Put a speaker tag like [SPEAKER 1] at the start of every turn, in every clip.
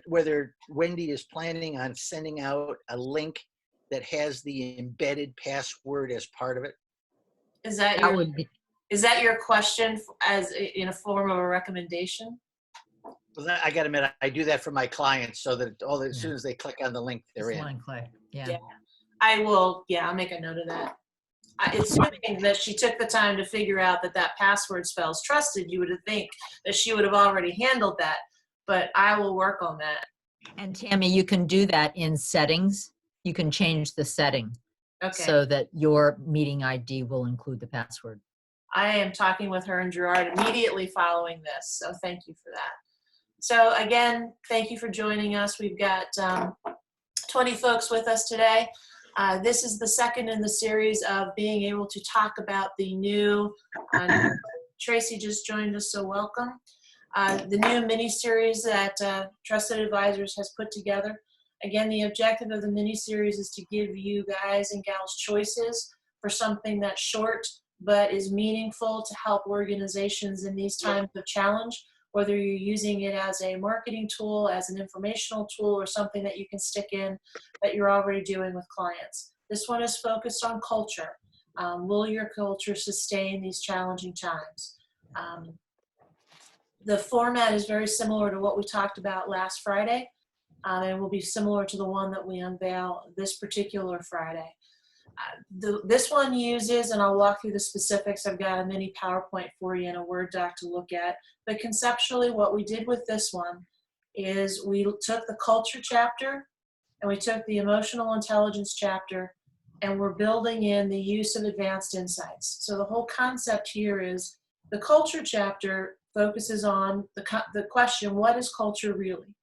[SPEAKER 1] whether Wendy is planning on sending out a link that has the embedded password as part of it?
[SPEAKER 2] Is that
[SPEAKER 3] That would be,
[SPEAKER 2] is that your question in a form of a recommendation?
[SPEAKER 1] Well, I got to admit, I do that for my clients so that as
[SPEAKER 3] Yeah.
[SPEAKER 1] soon as they click on the link, they're
[SPEAKER 3] it's
[SPEAKER 1] in.
[SPEAKER 3] line Clay. Yeah.
[SPEAKER 2] Yeah. I will, yeah, I'll make a note of that. Assuming that she took the time to figure out that that password spells trusted, you would think that she would have already handled that, but I will work on that.
[SPEAKER 3] And Tammy, you can do that in settings. You can change the setting
[SPEAKER 2] Okay.
[SPEAKER 3] so that your meeting ID will include the password.
[SPEAKER 2] I am talking with her and Gerard immediately following this, so thank you for that. So again, thank you for joining us. We've got 20 folks with us today. This is the second in the series of being able to talk about the new, Tracy just joined us, so welcome. The new mini-series that Trusted Advisors has put together. Again, the objective of the mini-series is to give you guys and gals choices for something that's short but is meaningful to help organizations in these times of challenge, whether you're using it as a marketing tool, as an informational tool, or something that you can stick in that you're already doing with clients. This one is focused on culture. Will your culture sustain these challenging times? The format is very similar to what we talked about last Friday, and will be similar to the one that we unveil this particular Friday. This one uses, and I'll walk through the specifics, I've got a mini PowerPoint for you and a Word doc to look at, but conceptually what we did with this one is we took the culture chapter and we took the emotional intelligence chapter and we're building in the use of advanced insights. So the whole concept here is the culture chapter focuses on the question, what is culture really?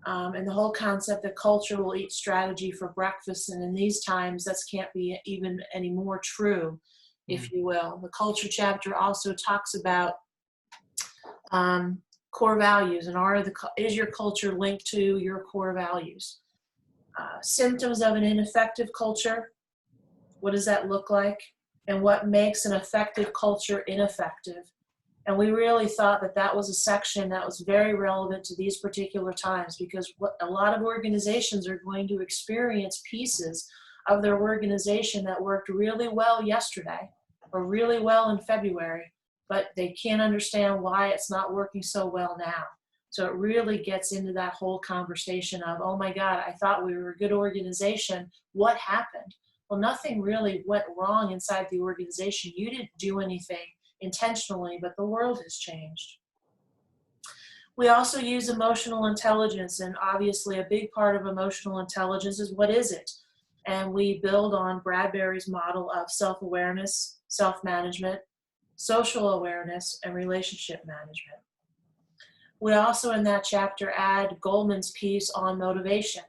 [SPEAKER 2] And the whole concept that culture will eat strategy for breakfast, and in these times that can't be even any more true, if you will. The culture chapter also talks about core values and is your culture linked to your core values? Symptoms of an ineffective culture, what does that look like? And what makes an effective culture ineffective? And we really thought that that was a section that was very relevant to these particular times, because what a lot of organizations are going to experience pieces of their organization that worked really well yesterday or really well in February, but they can't understand why it's not working so well now. So it really gets into that whole conversation of, oh my God, I thought we were a good organization. What happened? Well, nothing really went wrong inside the organization. You didn't do anything intentionally, but the world has changed. We also use emotional intelligence, and obviously a big part of emotional intelligence is what is it? And we build on Bradbury's model of self-awareness, self-management, social awareness, and relationship management. We also in that chapter add Goldman's piece on motivation,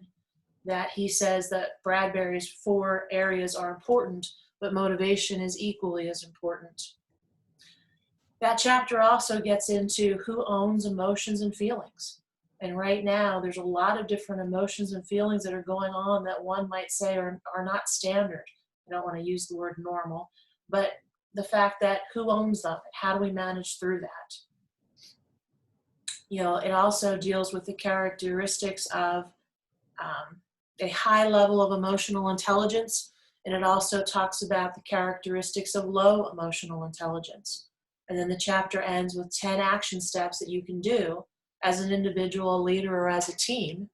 [SPEAKER 2] that he says that Bradbury's 4 areas are important, but motivation is equally as important. That chapter also gets into who owns emotions and feelings. And right now, there's a lot of different emotions and feelings that are going on that one might say are not standard. I don't want to use the word normal, but the fact that who owns them, how do we manage through that? You know, it also deals with the characteristics of a high level of emotional intelligence, and it also talks about the characteristics of low emotional intelligence. And then the chapter ends with 10 action steps that you can do as an individual, a leader, or as a team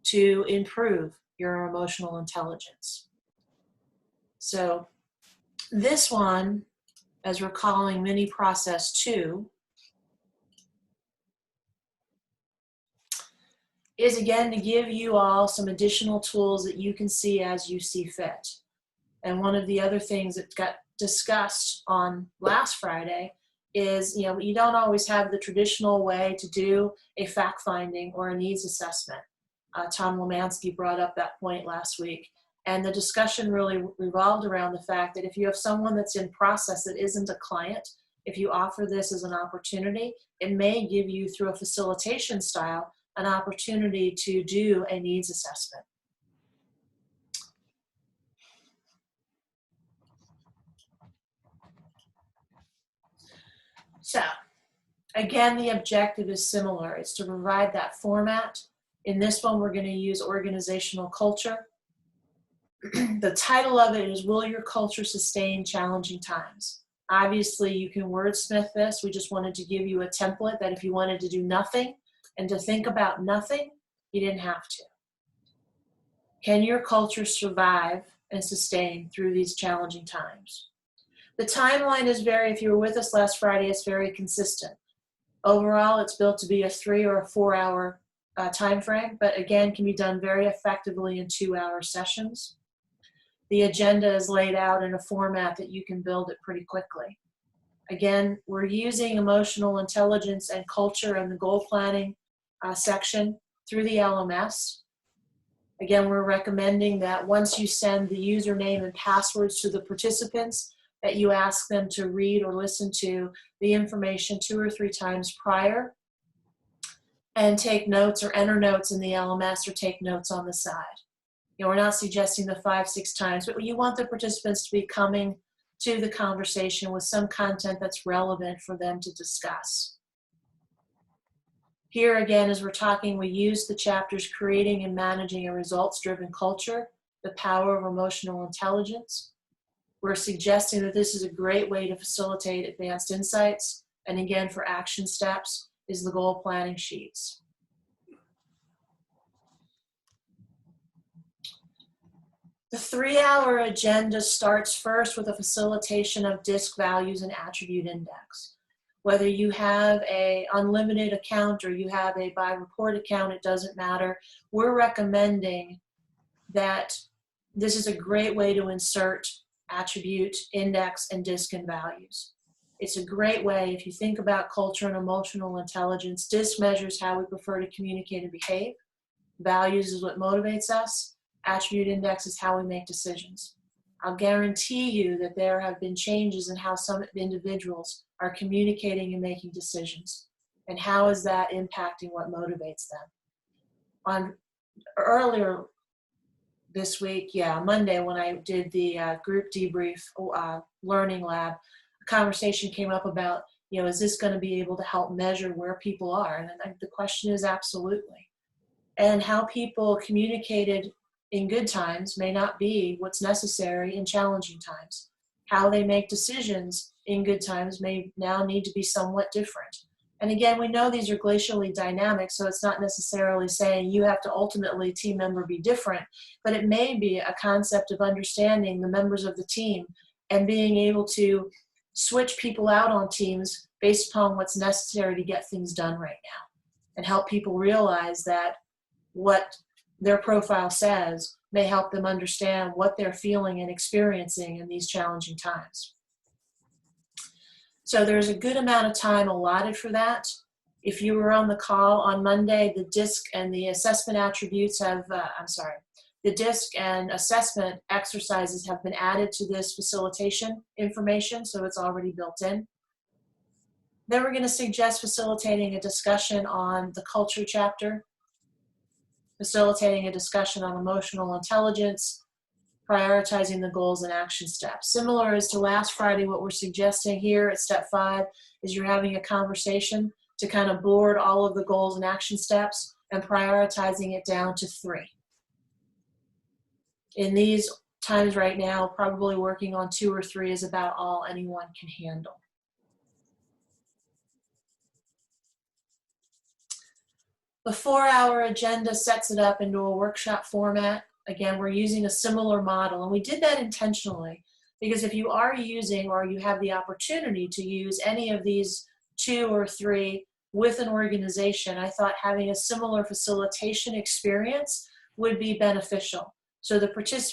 [SPEAKER 2] to improve your emotional intelligence. So this one, as we're calling mini process 2, is again to give you all some additional tools that you can see as you see fit. And one of the other things that got discussed on last Friday is, you know, you don't always have the traditional way to do a fact finding or a needs assessment. Tom Lemansky brought up that point last week. And the discussion really revolved around the fact that if you have someone that's in process that isn't a client, if you offer this as an opportunity, it may give you, through a facilitation style, an opportunity to do a needs assessment. So again, the objective is similar. It's to provide that format. In this one, we're going to use organizational culture. The title of it is, Will Your Culture Sustain Challenging Times? Obviously, you can wordsmith this. We just wanted to give you a template that if you wanted to do nothing and to think about nothing, you didn't have to. Can your culture survive and sustain through these challenging times? The timeline is if you were with us last Friday, it's very consistent. Overall, it's built to be a 3 or a 4 hour time frame, but again, can be done very effectively in 2-hour sessions. The agenda is laid out in a format that you can build it pretty quickly. Again, we're using emotional intelligence and culture in the goal planning section through the LMS. Again, we're recommending that once you send the username and passwords to the participants, that you ask them to read or listen to the information 2 or 3 times prior and take notes or enter notes in the LMS or take notes on the side. We're not suggesting the 5-6 times, but you want the participants to be coming to the conversation with some content that's relevant for them to discuss. Here again, as we're talking, we use the chapters Creating and Managing a Results-Driven Culture, the Power of Emotional Intelligence. We're suggesting that this is a great way to facilitate advanced insights. And again, for action steps is the goal planning sheets. The 3-hour agenda starts first with a facilitation of DISC values and attribute index. Whether you have an unlimited account or you have a by report account, it doesn't matter. We're recommending that this is a great way to insert attribute, index, and DISC and values. It's a great way, if you think about culture and emotional intelligence, DISC measures how we prefer to communicate and behave. Values is what motivates us. Attribute index is how we make decisions. I'll guarantee you that there have been changes in how some individuals are communicating and making decisions. And how is that impacting what motivates them? Earlier this week, Monday, when I did the group debrief learning lab, a conversation came up about, is this going to be able to help measure where people are? And the question is absolutely. And how people communicated in good times may not be what's necessary in challenging times. How they make decisions in good times may now need to be somewhat different. And again, we know these are glacially dynamic, so it's not necessarily saying you have to ultimately, team member, be different, but it may be a concept of understanding the members of the team and being able to switch people out on teams based upon what's necessary to get things done right now and help people realize that what their profile says may help them understand what they're feeling and experiencing in these challenging times. So there's a good amount of time allotted for that. If you were on the call on Monday, the DISC and the assessment attributes have, the DISC and assessment exercises have been added to this facilitation information, so it's already built in. Then we're going to suggest facilitating a discussion on the culture chapter, facilitating a discussion on emotional intelligence, prioritizing the goals and action steps. Similar as to last Friday, what we're suggesting here at step 5 is you're having a conversation to kind of board all of the goals and action steps and prioritizing it down to 3. In these times right now, probably working on 2 or 3 is about all anyone can handle. The 4-hour agenda sets it up into a workshop format. Again, we're using a similar model, and we did that intentionally because if you are using or you have the opportunity to use any of these 2 or 3 with an organization, I thought having a similar facilitation experience would be beneficial. So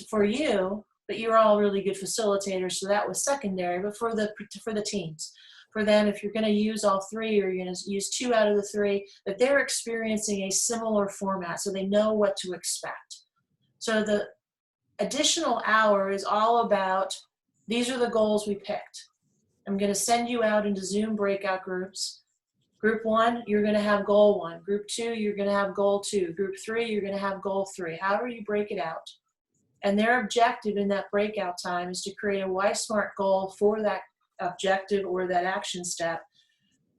[SPEAKER 2] for you, but you're all really good facilitators, so that was secondary, but for the teams. For them, if you're going to use all 3 or you're going to use 2 out of the 3, that they're experiencing a similar format so they know what to expect. So the additional hour is all about, these are the goals we picked. I'm going to send you out into Zoom breakout groups. Group 1, you're going to have goal 1. Group 2, you're going to have goal 2. Group 3, you're going to have goal 3. However you break it out. And their objective in that breakout time is to create a Y-Smart goal for that objective or that action step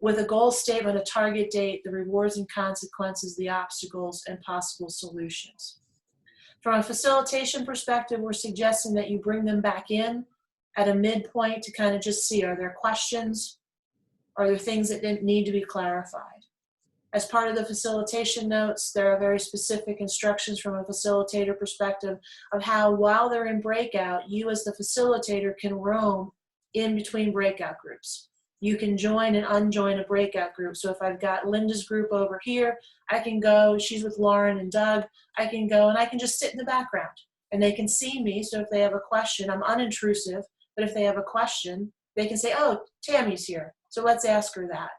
[SPEAKER 2] with a goal statement, a target date, the rewards and consequences, the obstacles, and possible solutions. From a facilitation perspective, we're suggesting that you bring them back in at a midpoint to kind of just see, are there questions? Are there things that didn't need to be clarified? As part of the facilitation notes, there are very specific instructions from a facilitator perspective of how, while they're in breakout, you as the facilitator can roam in between breakout groups. You can join and unjoin a breakout group. So if I've got Linda's group over here, I can go, she's with Lauren and Doug, I can go and I can just sit in the background and they can see me. So if they have a question, I'm unintrusive, but if they have a question, they can say, oh, Tammy's here, so let's ask her that.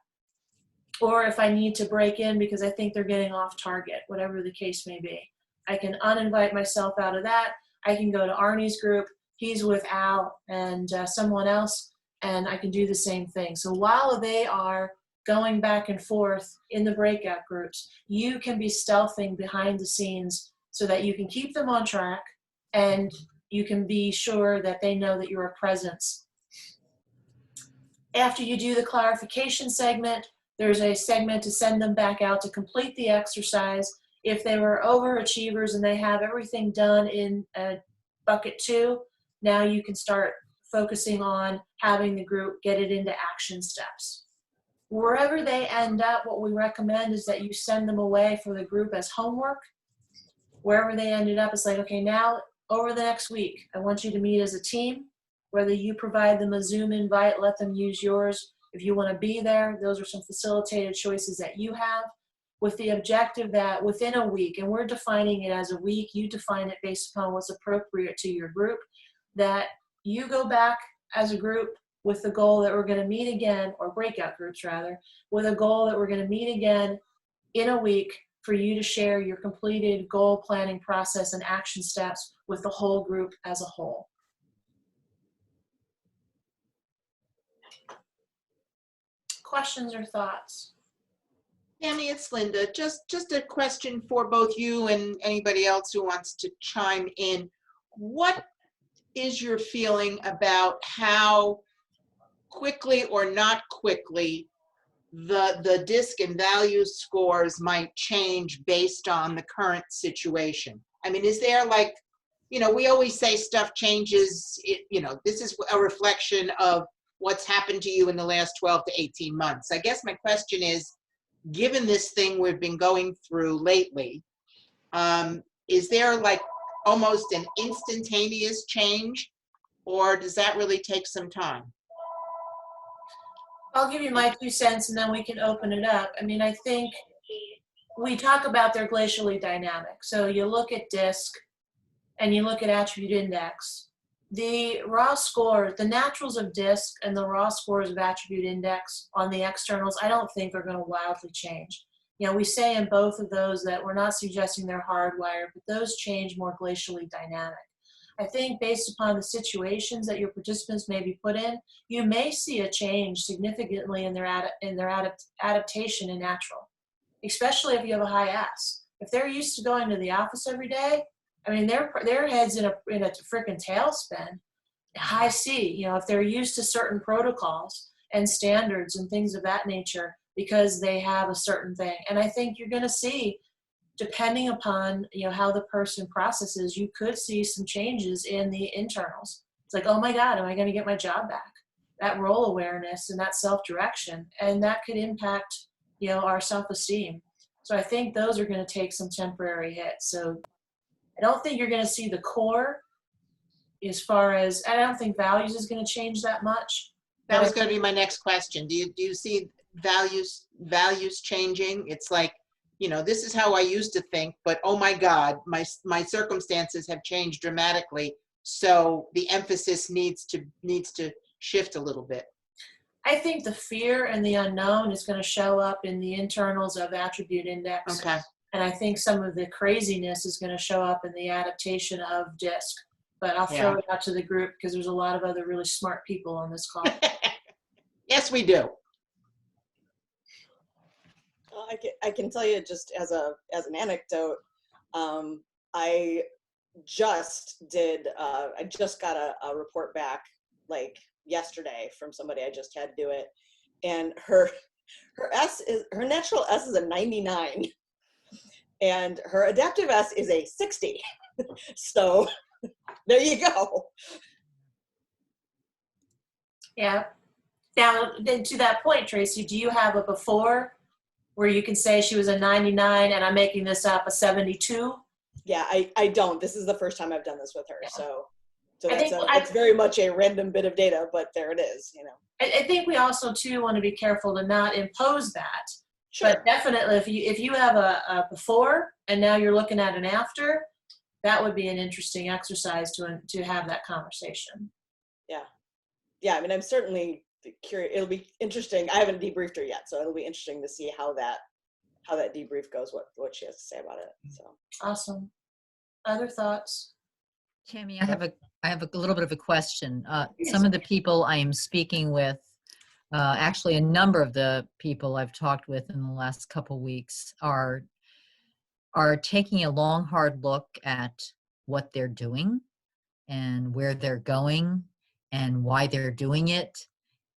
[SPEAKER 2] Or if I need to break in because I think they're getting off target, whatever the case may be, I can uninvite myself out of that. I can go to Arnie's group, he's with Al and someone else, and I can do the same thing. So while they are going back and forth in the breakout groups, you can be stealthing behind the scenes so that you can keep them on track and you can be sure that they know that you're a presence. After you do the clarification segment, there's a segment to send them back out to complete the exercise. If they were overachievers and they have everything done in bucket 2, now you can start focusing on having the group get it into action steps. Wherever they end up, what we recommend is that you send them away for the group as homework. Wherever they ended up, it's like, okay, now over the next week, I want you to meet as a team. Whether you provide them a Zoom invite, let them use yours. If you want to be there, those are some facilitated choices that you have, with the objective that within a week, and we're defining it as a week, you define it based upon what's appropriate to your group, that you go back as a group with the goal that we're going to meet again, or breakout groups rather, with a goal that we're going to meet again in a week for you to share your completed goal planning process and action steps with the whole group as a whole. Questions or thoughts?
[SPEAKER 4] Tammy, it's Linda. Just a question for both you and anybody else who wants to chime in. What is your feeling about how quickly or not quickly the DISC and value scores might change based on the current situation? I mean, is there, like, you know, we always say stuff changes, you know, this is a reflection of what's happened to you in the last 12 to 18 months. I guess my question is, given this thing we've been going through lately, is there like almost an instantaneous change, or does that really take some time?
[SPEAKER 2] I'll give you my 2 cents and then we can open it up. I mean, I think we talk about they're glacially dynamic. So you look at DISC and you look at attribute index. The raw score, the naturals of DISC and the raw scores of attribute index on the externals, I don't think are going to wildly change. You know, we say in both of those that we're not suggesting they're hardwired, but those change more glacially dynamic. I think based upon the situations that your participants may be put in, you may see a change significantly in their adaptation in natural, especially if you have a high S. If they're used to going to the office every day, I mean, their head's in a freaking tailspin. High C, you know, if they're used to certain protocols and standards and things of that nature because they have a certain thing. And I think you're going to see, depending upon, you know, how the person processes, you could see some changes in the internals. It's like, oh my God, am I going to get my job back? That role awareness and that self-direction, and that could impact, you know, our self-esteem. So I think those are going to take some temporary hits. So I don't think you're going to see the core as far as, I don't think values is going to change that much.
[SPEAKER 4] That was going to be my next question. Do you see values changing? It's like, you know, this is how I used to think, but oh my God, my circumstances have changed dramatically. So the emphasis needs to shift a little bit.
[SPEAKER 2] I think the fear and the unknown is going to show up in the internals of attribute index.
[SPEAKER 4] Okay.
[SPEAKER 2] And I think some of the craziness is going to show up in the adaptation of DISC. But I'll throw it out to the group because there's a lot of other really smart people on this call.
[SPEAKER 4] Yes, we do.
[SPEAKER 5] Well, I can tell you just as an anecdote, I just got a report back like yesterday from somebody. I just had to do it, and her her natural S is a 99, and her adaptive S is a 60. So there you go.
[SPEAKER 2] Yeah. Now, then to that point, Tracy, do you have a before where you can say she was a 99 and I'm making this up, a 72?
[SPEAKER 5] Yeah, I don't. This is the first time I've done this with her.
[SPEAKER 2] Yeah.
[SPEAKER 5] So
[SPEAKER 2] I think
[SPEAKER 5] it's very much a random bit of data, but there it is, you know.
[SPEAKER 2] I think we also too want to be careful to not impose that.
[SPEAKER 5] Sure.
[SPEAKER 2] But definitely, if you have a before and now you're looking at an after, that would be an interesting exercise to have that conversation.
[SPEAKER 5] Yeah, I mean, I'm certainly curious. It'll be interesting. I haven't debriefed her yet, so it'll be interesting to see how that debrief goes, what she has to say about it. So
[SPEAKER 2] Awesome. Other thoughts?
[SPEAKER 3] Tammy, I have a little bit of a question. Some of the people I am speaking with, actually a number of the people I've talked with in the last couple weeks are taking a long, hard look at what they're doing and where they're going and why they're doing it,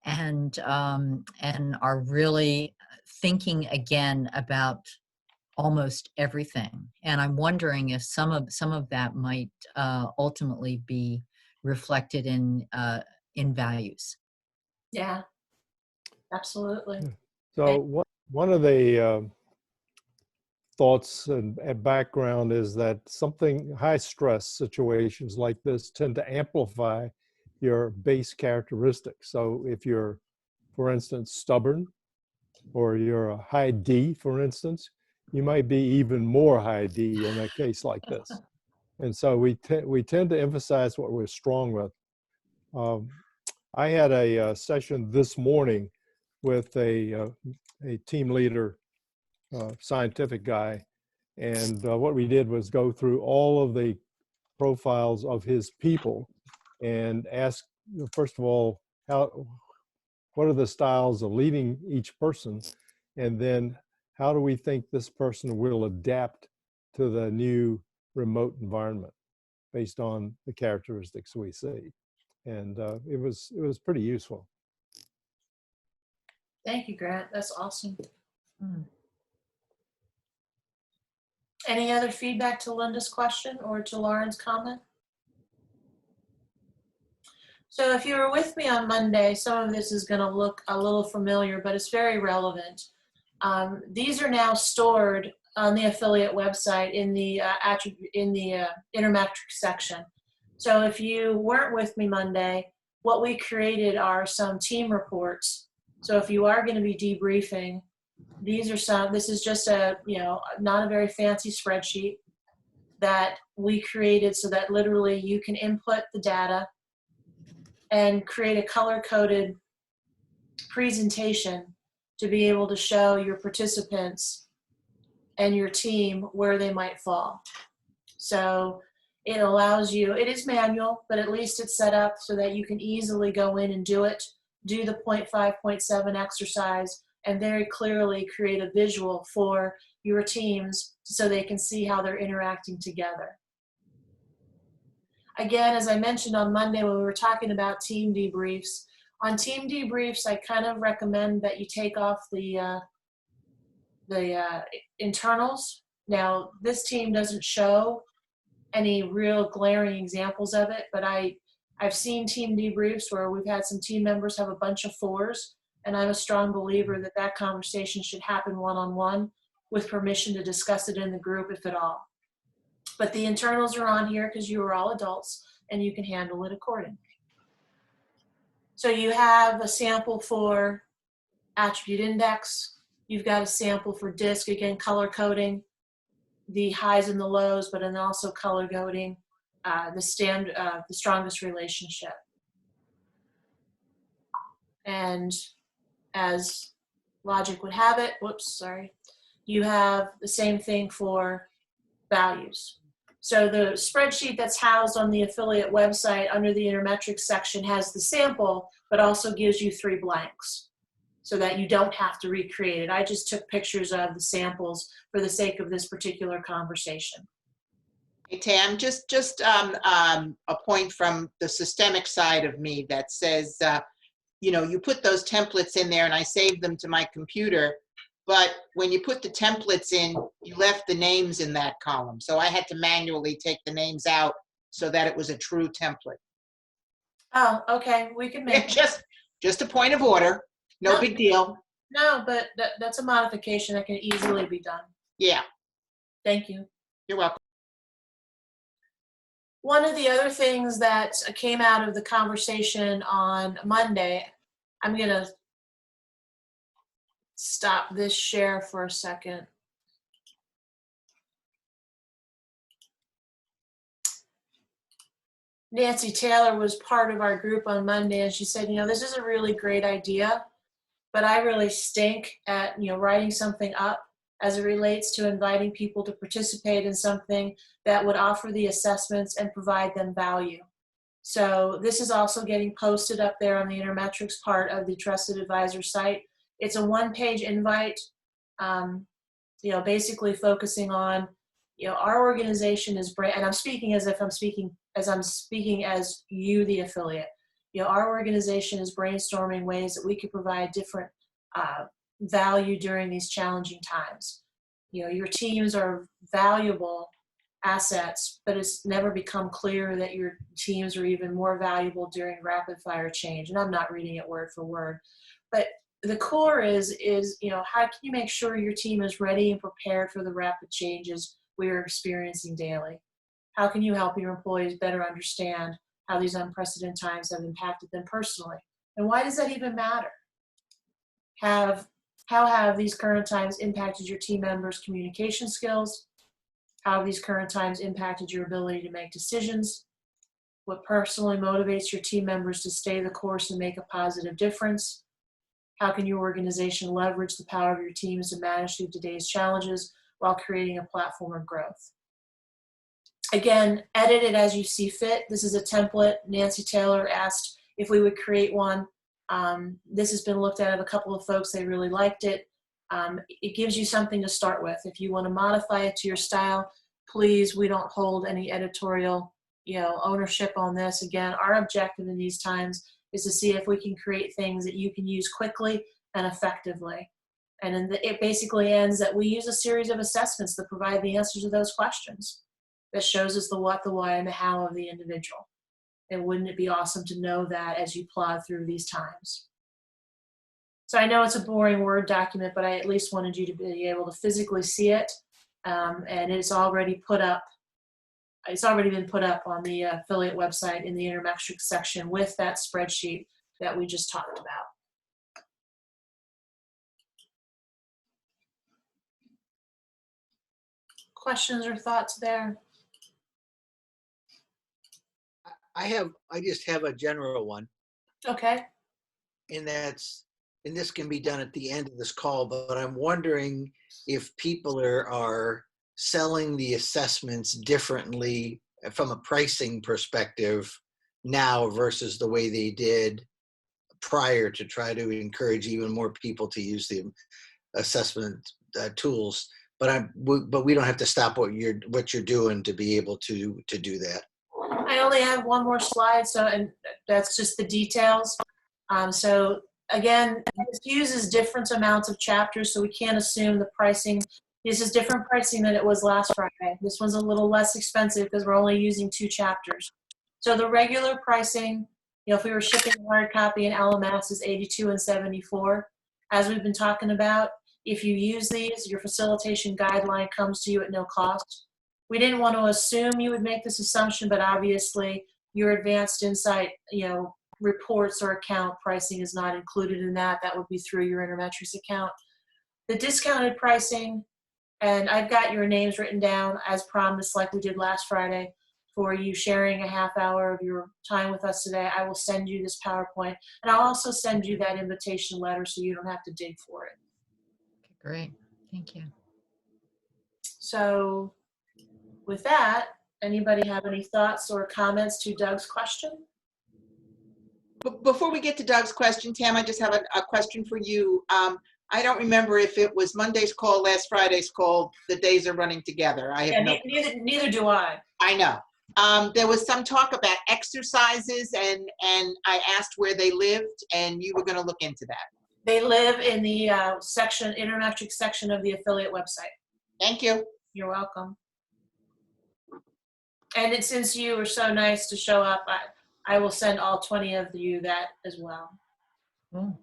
[SPEAKER 3] and are really thinking again about almost everything. And I'm wondering if some of that might ultimately be reflected in values.
[SPEAKER 2] Yeah, absolutely.
[SPEAKER 6] So one of the thoughts and background is that high stress situations like this tend to amplify your base characteristics. So if you're, for instance, stubborn, or you're a high D, for instance, you might be even more high D in a case like this. And so we tend to emphasize what we're strong with. I had a session this morning with a team leader, scientific guy, and what we did was go through all of the profiles of his people and ask, first of all, what are the styles of leading each person, and then how do we think this person will adapt to the new remote environment based on the characteristics we see. And it was pretty useful.
[SPEAKER 2] Thank you, Grant. That's awesome.
[SPEAKER 3] Hmm.
[SPEAKER 2] Any other feedback to Linda's question or to Lauren's comment? So if you were with me on Monday, some of this is going to look a little familiar, but it's very relevant. These are now stored on the affiliate website in the intermetric section. So if you weren't with me Monday, what we created are some team reports. So if you are going to be debriefing, this is just not a very fancy spreadsheet that we created so that literally you can input the data and create a color-coded presentation to be able to show your participants and your team where they might fall. So it allows you, it is manual, but at least it's set up so that you can easily go in and do the 0.5, 0.7 exercise, and very clearly create a visual for your teams so they can see how they're interacting together. Again, as I mentioned on Monday when we were talking about team debriefs, on team debriefs, I kind of recommend that you take off the internals. Now, this team doesn't show any real glaring examples of it, but I've seen team debriefs where we've had some team members have a bunch of 4s, and I'm a strong believer that that conversation should happen one-on-one with permission to discuss it in the group, if at all. But the internals are on here because you are all adults and you can handle it accordingly. So you have a sample for attribute index. You've got a sample for DISC, again, color coding, the highs and the lows, but then also color coding the strongest relationship. And as logic would have it, you have the same thing for values. So the spreadsheet that's housed on the affiliate website under the intermetrics section has the sample, but also gives you 3 blanks so that you don't have to recreate it. I just took pictures of the samples for the sake of this particular conversation.
[SPEAKER 4] Hey, Tam, just a point from the systemic side of me that says you put those templates in there and I saved them to my computer. But when you put the templates in, you left the names in that column. So I had to manually take the names out so that it was a true template.
[SPEAKER 2] Oh, okay, we can make it.
[SPEAKER 4] Just a point of order. No big deal.
[SPEAKER 2] No, but that's a modification that can easily be done.
[SPEAKER 4] Yeah,
[SPEAKER 2] Thank you.
[SPEAKER 4] you're welcome.
[SPEAKER 2] One of the other things that came out of the conversation on Monday, I'm going to stop this share for a second. Nancy Taylor was part of our group on Monday, and she said, this is a really great idea, but I really stink at, writing something up as it relates to inviting people to participate in something that would offer the assessments and provide them value. So this is also getting posted up there on the Intermetrics part of the Trusted Advisor site. It's a one-page invite, basically focusing on, our organization is brand, and I'm speaking as if I'm speaking as you, the affiliate. Our organization is brainstorming ways that we could provide different value during these challenging times. Your teams are valuable assets, but it's never become clear that your teams are even more valuable during rapid fire change. And I'm not reading it word for word, but the core is how can you make sure your team is ready and prepared for the rapid changes we are experiencing daily? How can you help your employees better understand how these unprecedented times have impacted them personally? And why does that even matter? How have these current times impacted your team members' communication skills? How have these current times impacted your ability to make decisions? What personally motivates your team members to stay the course and make a positive difference? How can your organization leverage the power of your teams to manage through today's challenges while creating a platform of growth? Again, edit it as you see fit. This is a template. Nancy Taylor asked if we would create one. This has been looked at by a couple of folks. They really liked it. It gives you something to start with. If you want to modify it to your style, please, we don't hold any editorial, ownership on this. Again, our objective in these times is to see if we can create things that you can use quickly and effectively. And then it basically ends that we use a series of assessments that provide the answers to those questions, that shows us the what, the why, and the how of the individual. And wouldn't it be awesome to know that as you plod through these times? So I know it's a boring Word document, but I at least wanted you to be able to physically see it. And it's already put up. It's already been put up on the affiliate website in the Intermetrics section with that spreadsheet that we just talked about. Questions or thoughts there?
[SPEAKER 1] I just have a general one,
[SPEAKER 2] Okay.
[SPEAKER 1] and this can be done at the end of this call, but I'm wondering if people are selling the assessments differently from a pricing perspective now versus the way they did prior, to try to encourage even more people to use the assessment tools. But we don't have to stop what you're doing to be able to do that.
[SPEAKER 2] I only have one more slide, and that's just the details. So again, this uses different amounts of chapters, so we can't assume the pricing. This is different pricing than it was last Friday. This one's a little less expensive because we're only using 2 chapters. So the regular pricing, if we were shipping a hard copy in LMS, is $82 and $74. As we've been talking about, if you use these, your facilitation guideline comes to you at no cost. We didn't want to assume you would make this assumption, but obviously your advanced insight, reports or account pricing is not included in that. That would be through your Intermetrics account. The discounted pricing, and I've got your names written down as promised, like we did last Friday, for you sharing a half hour of your time with us today. I will send you this PowerPoint, and I'll also send you that invitation letter so you don't have to dig for it.
[SPEAKER 3] Okay, great. Thank you.
[SPEAKER 2] So with that, anybody have any thoughts or comments to Doug's question?
[SPEAKER 4] Before we get to Doug's question, Tam, I just have a question for you. I don't remember if it was Monday's call, last Friday's call. The days are running together. I have
[SPEAKER 2] Yeah, neither do I.
[SPEAKER 4] I know. There was some talk about exercises, and I asked where they lived, and you were going to look into that.
[SPEAKER 2] They live in the intermetric section of the affiliate website.
[SPEAKER 4] Thank you.
[SPEAKER 2] You're welcome. And since you were so nice to show up, I will send all 20 of you that as well.
[SPEAKER 3] Oh.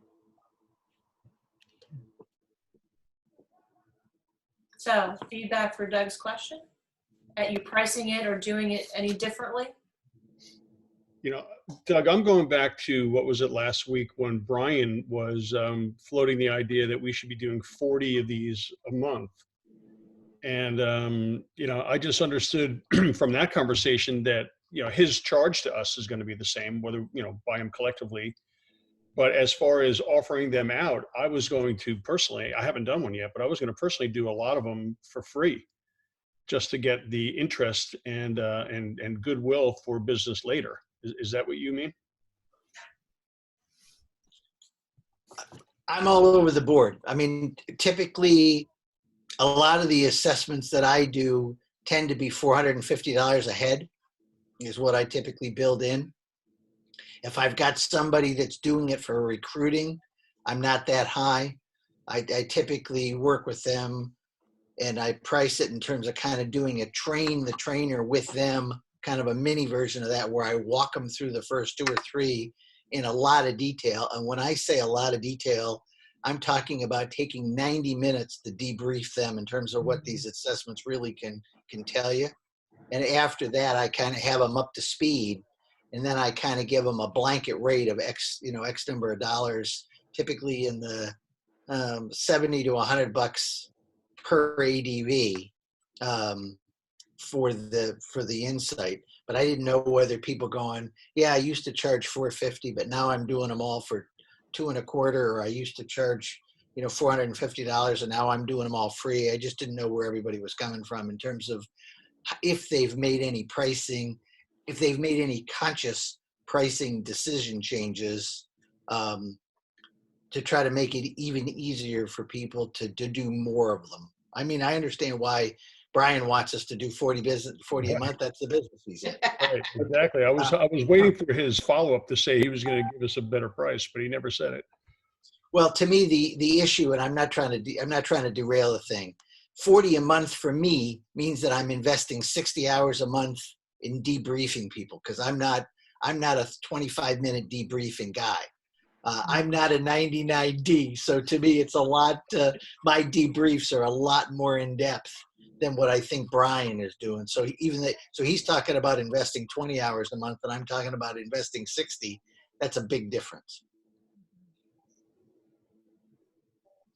[SPEAKER 2] So, feedback for Doug's question? At you pricing it or doing it any differently?
[SPEAKER 7] You know, Doug, I'm going back to, what was it, last week when Brian was floating the idea that we should be doing 40 of these a month. And, you know, I just understood from that conversation that, you know, his charge to us is going to be the same, whether, you know, buy them collectively. But as far as offering them out, I was going to personally, I haven't done one yet, but I was going to personally do a lot of them for free, just to get the interest and goodwill for business later. Is that what you mean?
[SPEAKER 1] I'm all over the board. I mean, typically, a lot of the assessments that I do tend to be $450 a head is what I typically build in. If I've got somebody that's doing it for recruiting, I'm not that high. I typically work with them and I price it in terms of kind of doing a train the trainer with them, kind of a mini version of that where I walk them through the first 2 or 3 in a lot of detail. And when I say a lot of detail, I'm talking about taking 90 minutes to debrief them in terms of what these assessments really can tell you. And after that, I kind of have them up to speed. And then I kind of give them a blanket rate of X number of dollars, typically in the 70 to $100 per ADV for the insight. But I didn't know whether people going, yeah, I used to charge $450, but now I'm doing them all for $225, or I used to charge, you know, $450 and now I'm doing them all free. I just didn't know where everybody was coming from in terms of if they've made any pricing, if they've made any conscious pricing decision changes to try to make it even easier for people to do more of them. I mean, I understand why Brian wants us to do 40 a month. That's the business he's in.
[SPEAKER 7] Right, exactly. I was waiting for his follow-up to say he was going to give us a better price, but he never said it.
[SPEAKER 1] Well, to me, the issue, and I'm not trying to derail the thing. 40 a month for me means that I'm investing 60 hours a month in debriefing people, because I'm not a 25-minute debriefing guy. I'm not a 99D, so to me, it's a lot. My debriefs are a lot more in depth than what I think Brian is doing. So he's talking about investing 20 hours a month, and I'm talking about investing 60. That's a big difference.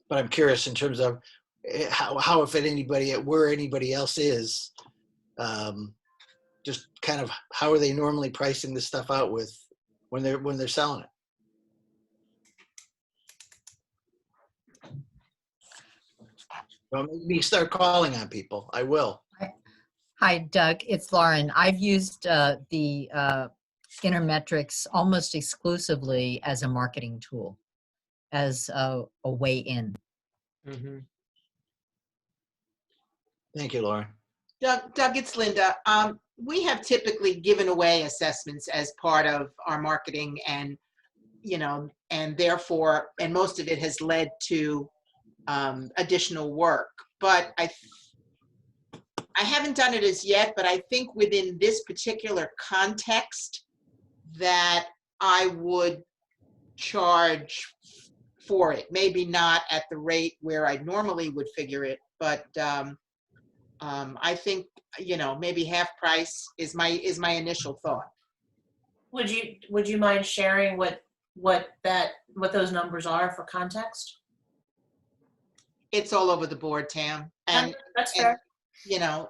[SPEAKER 1] But I'm curious in terms of how if anybody, where anybody else is, just kind of how are they normally pricing this stuff out with when they're selling it? Well, maybe start calling on people. I will.
[SPEAKER 3] Hi, Doug. It's Lauren. I've used the Intermetrics almost exclusively as a marketing tool, as a way in.
[SPEAKER 7] Mm-hmm.
[SPEAKER 1] Thank you, Lauren.
[SPEAKER 4] Doug, it's Linda. We have typically given away assessments as part of our marketing, and therefore, most of it has led to additional work. But I haven't done it as yet, but I think within this particular context that I would charge for it. Maybe not at the rate where I normally would figure it, but I think, maybe half price is my initial thought.
[SPEAKER 2] Would you mind sharing what those numbers are for context?
[SPEAKER 4] It's all over the board, Tam. And
[SPEAKER 2] that's fair.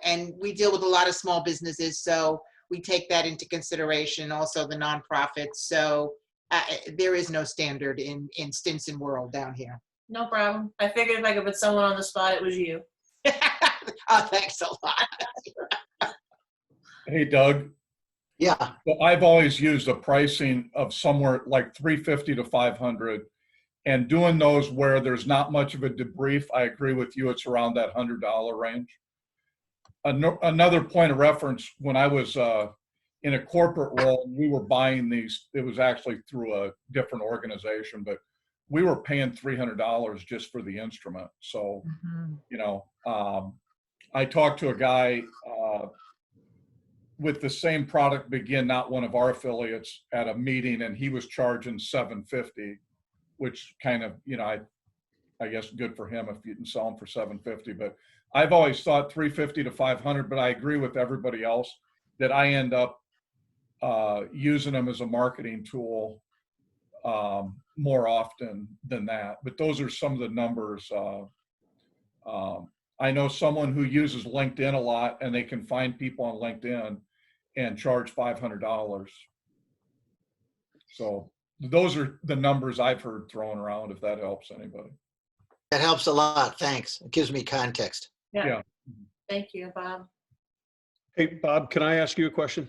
[SPEAKER 4] And we deal with a lot of small businesses, so we take that into consideration, also the nonprofits. So there is no standard in Stinson world down here.
[SPEAKER 2] No problem. I figured if I could put someone on the spot, it was you.
[SPEAKER 4] Oh, thanks a lot.
[SPEAKER 8] Hey, Doug.
[SPEAKER 1] Yeah.
[SPEAKER 8] Well, I've always used a pricing of somewhere like $350 to $500, and doing those where there's not much of a debrief. I agree with you. It's around that $100 range. Another point of reference, when I was in a corporate role. We were buying these, it was actually through a different organization, but we were paying $300 just for the instrument. So,
[SPEAKER 3] Mhm.
[SPEAKER 8] you know, I talked to a guy with the same product, begin, not one of our affiliates, at a meeting, and he was charging $750, which kind of, you know, I guess good for him if you can sell them for $750. But I've always thought $350 to $500. But I agree with everybody else that I end up using them as a marketing tool more often than that. But those are some of the numbers. I know someone who uses LinkedIn a lot, and they can find people on LinkedIn and charge $500. So those are the numbers I've heard thrown around, if that helps anybody.
[SPEAKER 1] That helps a lot. Thanks. It gives me context.
[SPEAKER 2] Yeah.
[SPEAKER 8] Yeah.
[SPEAKER 2] Thank you, Bob.
[SPEAKER 7] Hey, Bob, can I ask you a question?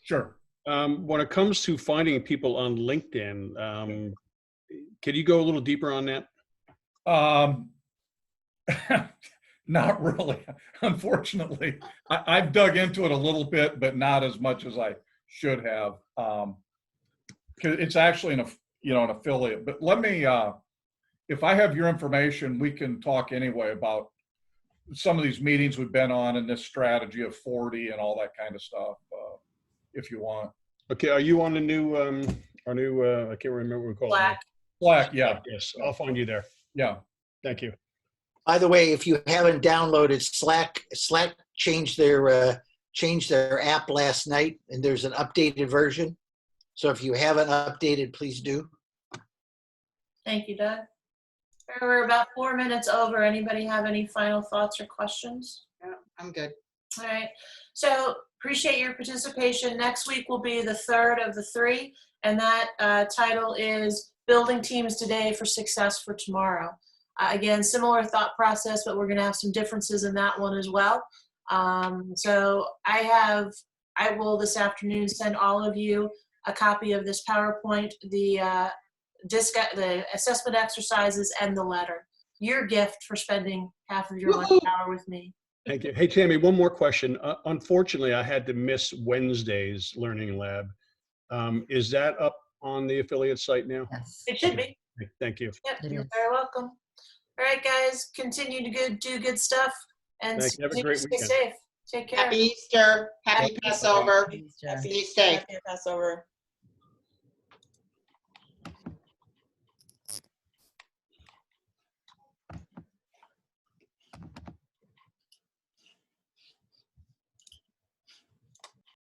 [SPEAKER 8] Sure.
[SPEAKER 7] When it comes to finding people on LinkedIn, can you go a little deeper on that?
[SPEAKER 8] Not really, unfortunately. I've dug into it a little bit, but not as much as I should have. 'Cause it's actually an affiliate. But let me, if I have your information, we can talk anyway about some of these meetings we've been on and this strategy of 40 and all that kind of stuff, if you want.
[SPEAKER 7] Okay, are you on the new, our new, I can't remember what we call it.
[SPEAKER 2] Black.
[SPEAKER 8] Slack, yeah,
[SPEAKER 7] Yes, I'll find you there.
[SPEAKER 8] yeah.
[SPEAKER 7] Thank you.
[SPEAKER 1] By the way, if you haven't downloaded Slack changed their app last night, and there's an updated version. So if you haven't updated, please do.
[SPEAKER 2] Thank you, Doug. We're about 4 minutes over. Anybody have any final thoughts or questions?
[SPEAKER 4] Yeah, I'm good.
[SPEAKER 2] All right. So appreciate your participation. Next week will be the third of the 3, and that title is Building Teams Today for Success for Tomorrow. Again, similar thought process, but we're going to have some differences in that one as well. So I will this afternoon send all of you a copy of this PowerPoint, the assessment exercises, and the letter. Your gift for spending half of your lunch hour with me.
[SPEAKER 7] Thank you. Hey, Tammy, one more question. Unfortunately, I had to miss Wednesday's Learning Lab. Is that up on the affiliate site now?
[SPEAKER 3] Yes.
[SPEAKER 2] It should be.
[SPEAKER 7] Thank you.
[SPEAKER 2] Yep,
[SPEAKER 3] It
[SPEAKER 2] you're
[SPEAKER 3] is.
[SPEAKER 2] very welcome. All right, guys, continue to do good stuff, and
[SPEAKER 7] Thank you. Have a
[SPEAKER 2] continue to
[SPEAKER 7] great
[SPEAKER 2] stay
[SPEAKER 7] weekend.
[SPEAKER 2] safe. Take care.
[SPEAKER 4] Happy Easter. Happy Passover.
[SPEAKER 3] Easter.
[SPEAKER 4] Stay safe.
[SPEAKER 5] Happy Passover.